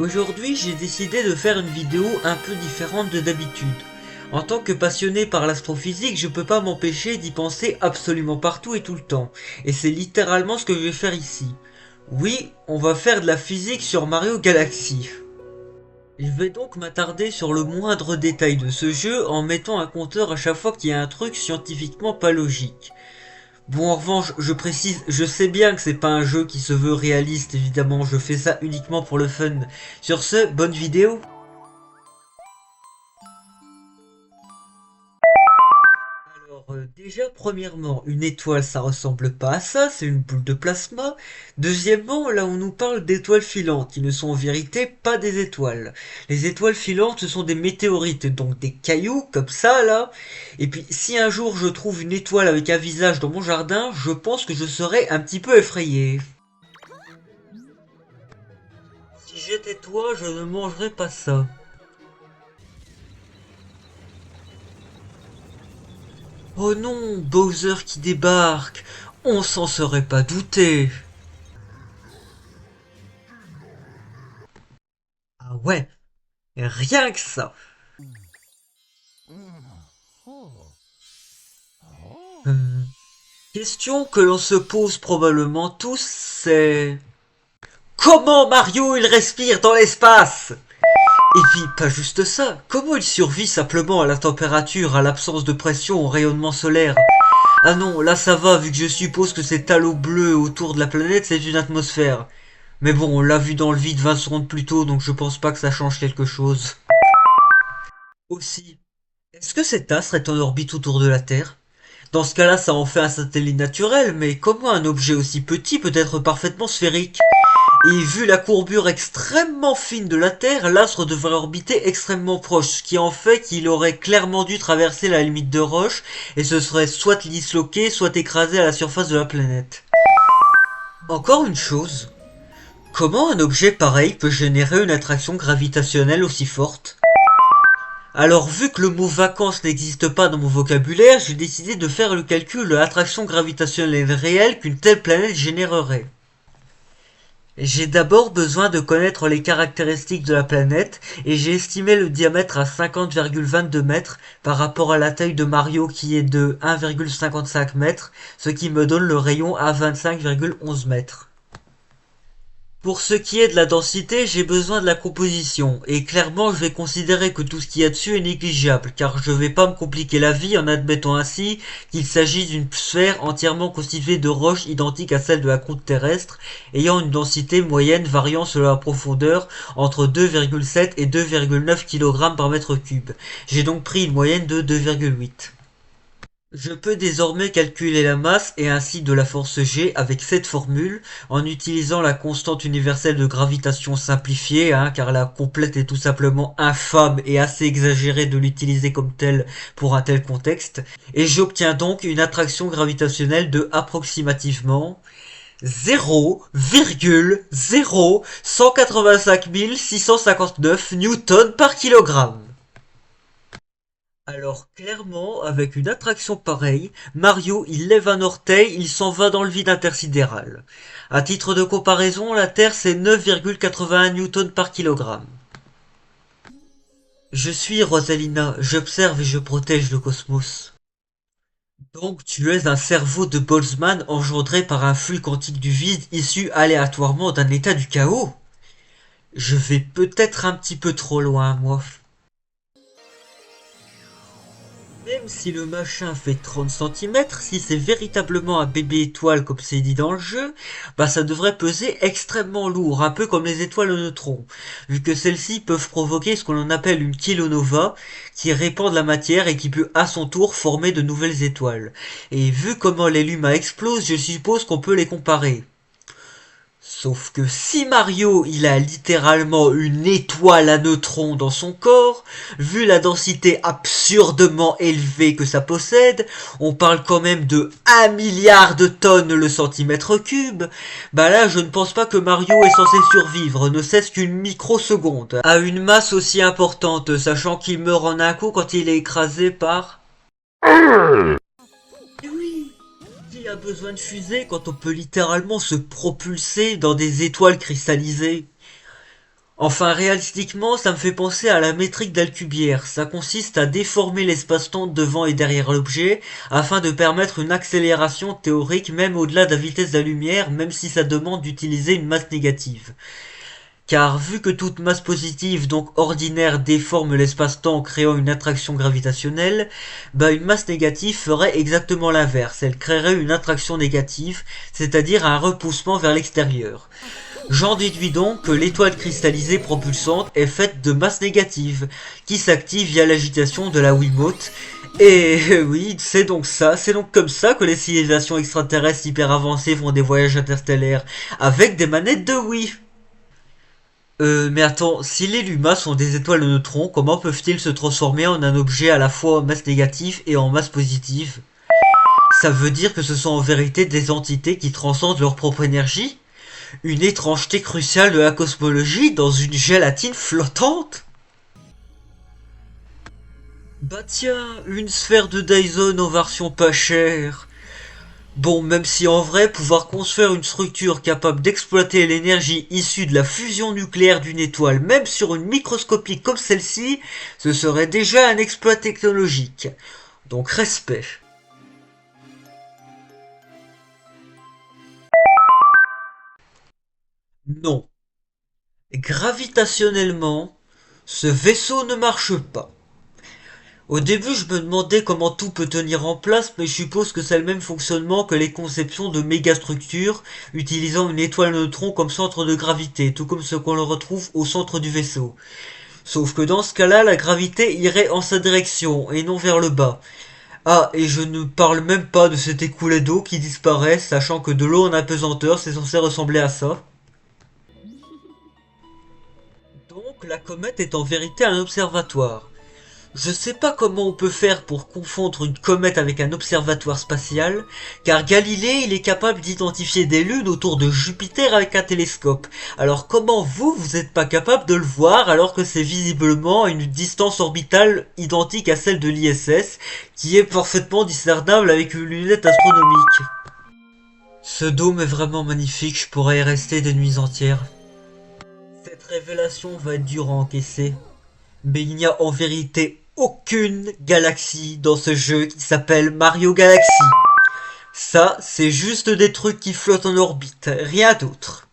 Aujourd'hui, j'ai décidé de faire une vidéo un peu différente de d'habitude. En tant que passionné par l'astrophysique, je peux pas m'empêcher d'y penser absolument partout et tout le temps. Et c'est littéralement ce que je vais faire ici. Oui, on va faire de la physique sur Mario Galaxy. Je vais donc m'attarder sur le moindre détail de ce jeu en mettant un compteur à chaque fois qu'il y a un truc scientifiquement pas logique. Bon, en revanche, je précise, je sais bien que c'est pas un jeu qui se veut réaliste, évidemment, je fais ça uniquement pour le fun. Sur ce, bonne vidéo. Alors, déjà, premièrement, une étoile, ça ressemble pas à ça, c'est une boule de plasma. Deuxièmement, là, on nous parle d'étoiles filantes, qui ne sont en vérité pas des étoiles. Les étoiles filantes, ce sont des météorites, donc des cailloux, comme ça, là. Et puis, si un jour je trouve une étoile avec un visage dans mon jardin, je pense que je serais un petit peu effrayé. Si j'étais toi, je ne mangerais pas ça. Oh non, Bowser qui débarque. On s'en serait pas douté. Ah ouais, rien que ça. Euh, Question que l'on se pose probablement tous, c'est... Comment Mario il respire dans l'espace? Et puis, pas juste ça, comment il survit simplement à la température, à l'absence de pression, au rayonnement solaire? Ah non, là ça va, vu que je suppose que cet halo bleu autour de la planète, c'est une atmosphère. Mais bon, on l'a vu dans le vide 20 secondes plus tôt, donc je pense pas que ça change quelque chose. Aussi, est-ce que cet astre est en orbite autour de la Terre? Dans ce cas-là, ça en fait un satellite naturel, mais comment un objet aussi petit peut être parfaitement sphérique? Et vu la courbure extrêmement fine de la Terre, l'astre devrait orbiter extrêmement proche, ce qui en fait qu'il aurait clairement dû traverser la limite de Roche, et se serait soit disloqué, soit écrasé à la surface de la planète. Encore une chose, comment un objet pareil peut générer une attraction gravitationnelle aussi forte? Alors vu que le mot vacances n'existe pas dans mon vocabulaire, j'ai décidé de faire le calcul de l'attraction gravitationnelle réelle qu'une telle planète générerait. J'ai d'abord besoin de connaître les caractéristiques de la planète et j'ai estimé le diamètre à 50,22 mètres par rapport à la taille de Mario qui est de 1,55 mètres, ce qui me donne le rayon à 25,11 mètres. Pour ce qui est de la densité, j'ai besoin de la composition, et clairement je vais considérer que tout ce qu'il y a dessus est négligeable, car je vais pas me compliquer la vie en admettant ainsi qu'il s'agit d'une sphère entièrement constituée de roches identiques à celles de la croûte terrestre, ayant une densité moyenne variant selon la profondeur entre 2,7 et 2,9 kg par mètre cube. J'ai donc pris une moyenne de 2,8. Je peux désormais calculer la masse et ainsi de la force G avec cette formule en utilisant la constante universelle de gravitation simplifiée, car la complète est tout simplement infâme et assez exagérée de l'utiliser comme telle pour un tel contexte, et j'obtiens donc une attraction gravitationnelle de approximativement 0,0185 659 newtons par kilogramme. Alors clairement, avec une attraction pareille, Mario il lève un orteil, il s'en va dans le vide intersidéral. À titre de comparaison, la Terre c'est 9,81 newtons par kilogramme. Je suis Rosalina, j'observe et je protège le cosmos. Donc tu es un cerveau de Boltzmann engendré par un flux quantique du vide issu aléatoirement d'un état du chaos? Je vais peut-être un petit peu trop loin, moi. Même si le machin fait 30 centimètres, si c'est véritablement un bébé étoile comme c'est dit dans le jeu, bah ça devrait peser extrêmement lourd, un peu comme les étoiles aux neutrons, vu que celles-ci peuvent provoquer ce que l'on appelle une kilonova, qui répand de la matière et qui peut à son tour former de nouvelles étoiles. Et vu comment les Luma explosent, je suppose qu'on peut les comparer. Sauf que si Mario il a littéralement une étoile à neutrons dans son corps, vu la densité absurdement élevée que ça possède, on parle quand même de 1 milliard de tonnes le centimètre cube, bah là je ne pense pas que Mario est censé survivre, ne serait-ce qu'une microseconde, à une masse aussi importante, sachant qu'il meurt en un coup quand il est écrasé par... Eh oui, qui a besoin de fusée quand on peut littéralement se propulser dans des étoiles cristallisées? Enfin, réalistiquement, ça me fait penser à la métrique d'Alcubierre. Ça consiste à déformer l'espace-temps devant et derrière l'objet, afin de permettre une accélération théorique même au-delà de la vitesse de la lumière, même si ça demande d'utiliser une masse négative. Car vu que toute masse positive, donc ordinaire, déforme l'espace-temps en créant une attraction gravitationnelle, une masse négative ferait exactement l'inverse. Elle créerait une attraction négative, c'est-à-dire un repoussement vers l'extérieur. J'en déduis donc que l'étoile cristallisée propulsante est faite de masse négative, qui s'active via l'agitation de la Wiimote. Et oui, c'est donc comme ça que les civilisations extraterrestres hyper avancées font des voyages interstellaires, avec des manettes de Wii. Mais attends, si les Lumas sont des étoiles de neutrons, comment peuvent-ils se transformer en un objet à la fois en masse négative et en masse positive? Ça veut dire que ce sont en vérité des entités qui transcendent leur propre énergie? Une étrangeté cruciale de la cosmologie dans une gélatine flottante? Bah tiens, une sphère de Dyson en version pas chère. Bon, même si en vrai, pouvoir construire une structure capable d'exploiter l'énergie issue de la fusion nucléaire d'une étoile, même sur une microscopie comme celle-ci, ce serait déjà un exploit technologique. Donc respect. Non. Gravitationnellement, ce vaisseau ne marche pas. Au début, je me demandais comment tout peut tenir en place, mais je suppose que c'est le même fonctionnement que les conceptions de mégastructures, utilisant une étoile neutron comme centre de gravité, tout comme ce qu'on le retrouve au centre du vaisseau. Sauf que dans ce cas-là, la gravité irait en sa direction, et non vers le bas. Ah, et je ne parle même pas de cet écoulé d'eau qui disparaît, sachant que de l'eau en apesanteur, c'est censé ressembler à ça. Donc la comète est en vérité un observatoire. Je sais pas comment on peut faire pour confondre une comète avec un observatoire spatial, car Galilée il est capable d'identifier des lunes autour de Jupiter avec un télescope. Alors comment vous êtes pas capable de le voir alors que c'est visiblement à une distance orbitale identique à celle de l'ISS, qui est parfaitement discernable avec une lunette astronomique. Ce dôme est vraiment magnifique, je pourrais y rester des nuits entières. Cette révélation va être dure à encaisser. Mais il n'y a en vérité aucune galaxie dans ce jeu qui s'appelle Mario Galaxy. Ça, c'est juste des trucs qui flottent en orbite, rien d'autre.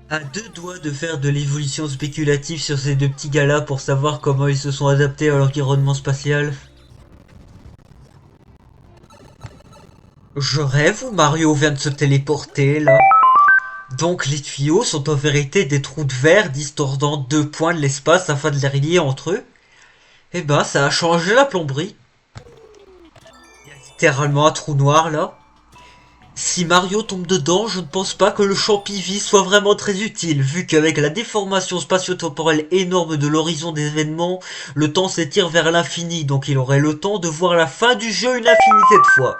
À deux doigts de faire de l'évolution spéculative sur ces deux petits gars-là pour savoir comment ils se sont adaptés à l'environnement spatial. Je rêve ou Mario vient de se téléporter là? Donc les tuyaux sont en vérité des trous de verre distordant deux points de l'espace afin de les relier entre eux. Eh ben, ça a changé la plomberie. Il y a littéralement un trou noir là. Si Mario tombe dedans, je ne pense pas que le champivi soit vraiment très utile, vu qu'avec la déformation spatio-temporelle énorme de l'horizon des événements, le temps s'étire vers l'infini, donc il aurait le temps de voir la fin du jeu une infinité de fois.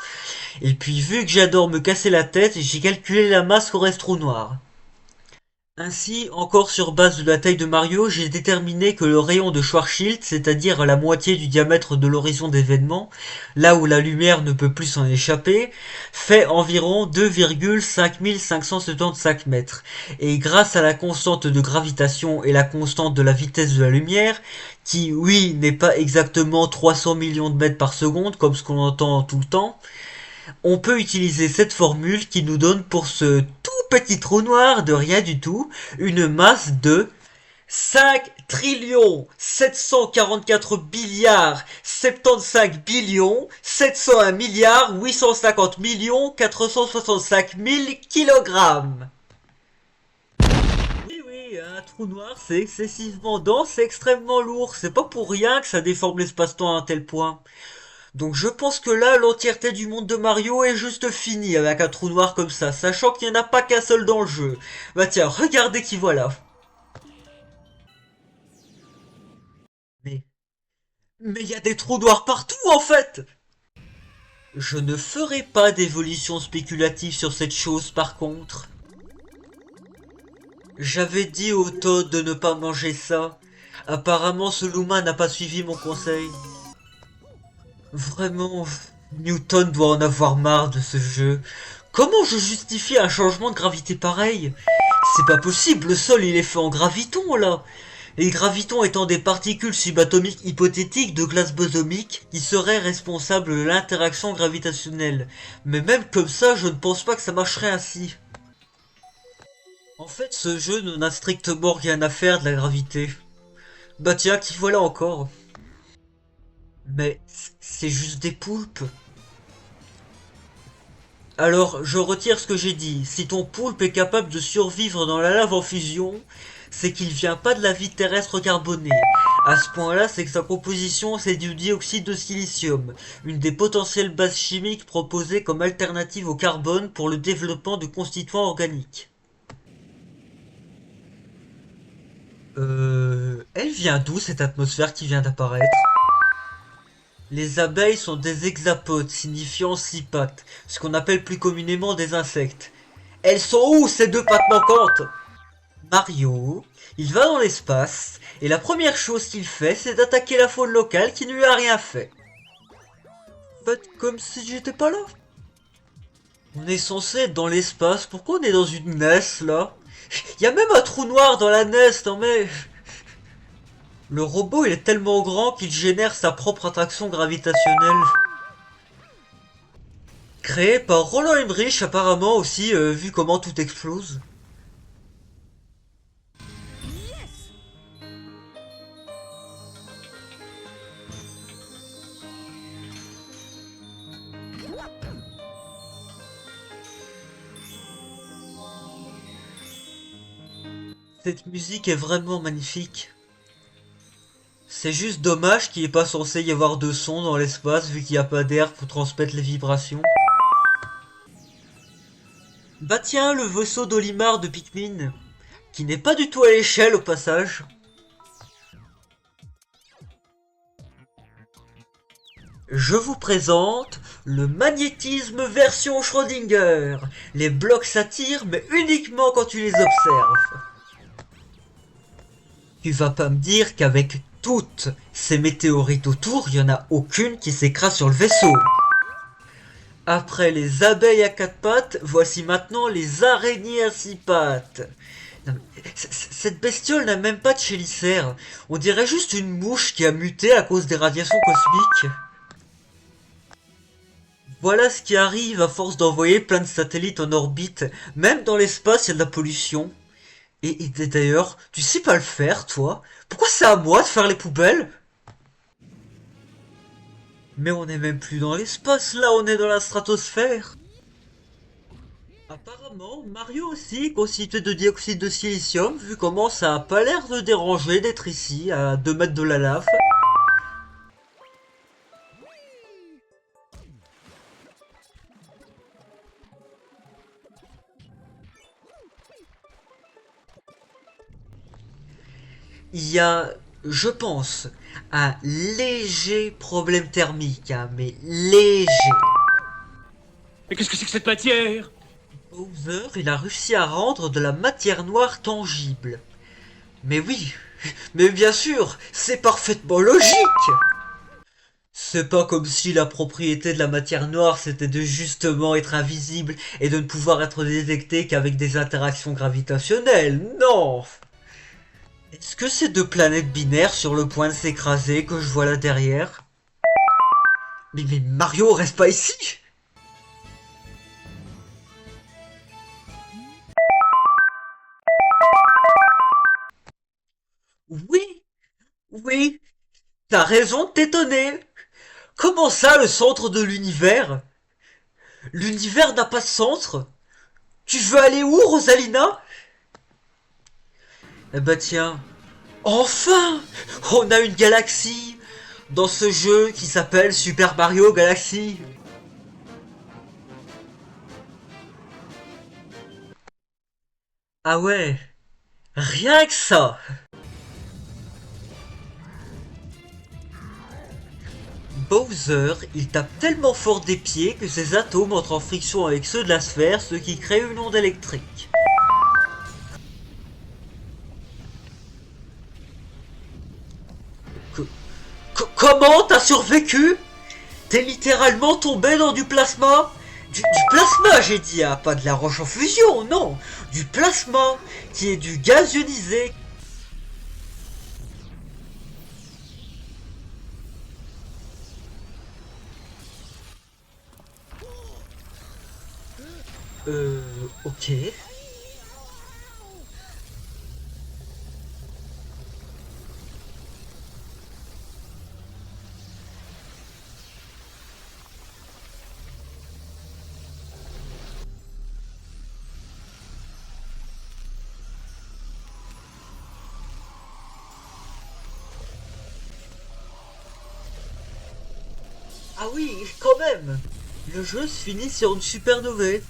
Et puis vu que j'adore me casser la tête, j'ai calculé la masse qu'aurait ce trou noir. Ainsi, encore sur base de la taille de Mario, j'ai déterminé que le rayon de Schwarzschild, c'est-à-dire la moitié du diamètre de l'horizon d'événements, là où la lumière ne peut plus s'en échapper, fait environ 2,5575 mètres. Et grâce à la constante de gravitation et la constante de la vitesse de la lumière, qui, oui, n'est pas exactement 300 millions de mètres par seconde, comme ce qu'on entend tout le temps, on peut utiliser cette formule qui nous donne pour ce tout petit trou noir de rien du tout une masse de 5 trillions 744 billiards 75 billions 701 milliards 850 millions 465 000 kilogrammes. Oui, oui, un trou noir c'est excessivement dense et extrêmement lourd. C'est pas pour rien que ça déforme l'espace-temps à un tel point. Donc je pense que là, l'entièreté du monde de Mario est juste finie avec un trou noir comme ça, sachant qu'il n'y en a pas qu'un seul dans le jeu. Bah tiens, regardez qui voilà. Mais... Mais il y a des trous noirs partout en fait. Je ne ferai pas d'évolution spéculative sur cette chose par contre. J'avais dit au Toad de ne pas manger ça. Apparemment ce Luma n'a pas suivi mon conseil. Vraiment, Newton doit en avoir marre de ce jeu. Comment je justifie un changement de gravité pareil? C'est pas possible, le sol il est fait en graviton là. Les gravitons étant des particules subatomiques hypothétiques de classe bosonique qui seraient responsables de l'interaction gravitationnelle. Mais même comme ça, je ne pense pas que ça marcherait ainsi. En fait, ce jeu n'a strictement rien à faire de la gravité. Bah tiens, qui voilà encore. Mais c'est juste des poulpes. Alors, je retire ce que j'ai dit. Si ton poulpe est capable de survivre dans la lave en fusion, c'est qu'il vient pas de la vie terrestre carbonée. À ce point-là, c'est que sa composition, c'est du dioxyde de silicium, une des potentielles bases chimiques proposées comme alternative au carbone pour le développement de constituants organiques. Elle vient d'où cette atmosphère qui vient d'apparaître? Les abeilles sont des hexapodes, signifiant 6 pattes, ce qu'on appelle plus communément des insectes. Elles sont où ces 2 pattes manquantes? Mario, il va dans l'espace, et la première chose qu'il fait, c'est d'attaquer la faune locale qui ne lui a rien fait. Faites comme si j'étais pas là. On est censé être dans l'espace, pourquoi on est dans une NES là? Y a même un trou noir dans la NES, non mais... Le robot il est tellement grand qu'il génère sa propre attraction gravitationnelle. Créé par Roland Emmerich apparemment aussi, vu comment tout explose. Cette musique est vraiment magnifique. C'est juste dommage qu'il n'est pas censé y avoir de son dans l'espace vu qu'il n'y a pas d'air pour transmettre les vibrations. Bah tiens, le vaisseau d'Olimar de Pikmin, qui n'est pas du tout à l'échelle au passage. Je vous présente le magnétisme version Schrödinger. Les blocs s'attirent mais uniquement quand tu les observes. Tu vas pas me dire qu'avec toutes ces météorites autour, il n'y en a aucune qui s'écrase sur le vaisseau. Après les abeilles à 4 pattes, voici maintenant les araignées à 6 pattes. Non, mais cette bestiole n'a même pas de chélicère. On dirait juste une mouche qui a muté à cause des radiations cosmiques. Voilà ce qui arrive à force d'envoyer plein de satellites en orbite. Même dans l'espace, il y a de la pollution. Et d'ailleurs, tu sais pas le faire, toi? Pourquoi c'est à moi de faire les poubelles? Mais on n'est même plus dans l'espace, là, on est dans la stratosphère. Apparemment, Mario aussi est constitué de dioxyde de silicium, vu comment ça a pas l'air de déranger d'être ici, à 2 mètres de la lave. Il y a, je pense, un léger problème thermique, hein, mais léger. Mais qu'est-ce que c'est que cette matière? Bowser, il a réussi à rendre de la matière noire tangible. Mais oui, mais bien sûr, c'est parfaitement logique. C'est pas comme si la propriété de la matière noire c'était de justement être invisible et de ne pouvoir être détecté qu'avec des interactions gravitationnelles, non. Est-ce que c'est 2 planètes binaires sur le point de s'écraser que je vois là derrière? Mais Mario reste pas ici. Oui, oui, t'as raison de t'étonner. Comment ça, le centre de l'univers? L'univers n'a pas de centre? Tu veux aller où, Rosalina? Eh bah tiens, enfin, on a une galaxie dans ce jeu qui s'appelle Super Mario Galaxy. Ah ouais, rien que ça. Bowser, il tape tellement fort des pieds que ses atomes entrent en friction avec ceux de la sphère, ce qui crée une onde électrique. Comment t'as survécu? T'es littéralement tombé dans du plasma? Du plasma, j'ai dit, hein, pas de la roche en fusion, non. Du plasma, qui est du gaz ionisé. Ok. Ah oui, quand même. Le jeu se finit sur une supernovae.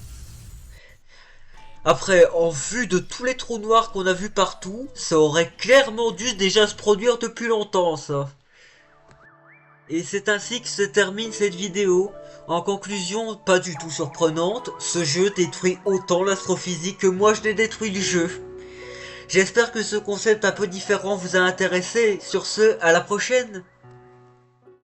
Après, en vue de tous les trous noirs qu'on a vus partout, ça aurait clairement dû déjà se produire depuis longtemps, ça. Et c'est ainsi que se termine cette vidéo. En conclusion, pas du tout surprenante, ce jeu détruit autant l'astrophysique que moi je l'ai détruit le jeu. J'espère que ce concept un peu différent vous a intéressé. Sur ce, à la prochaine!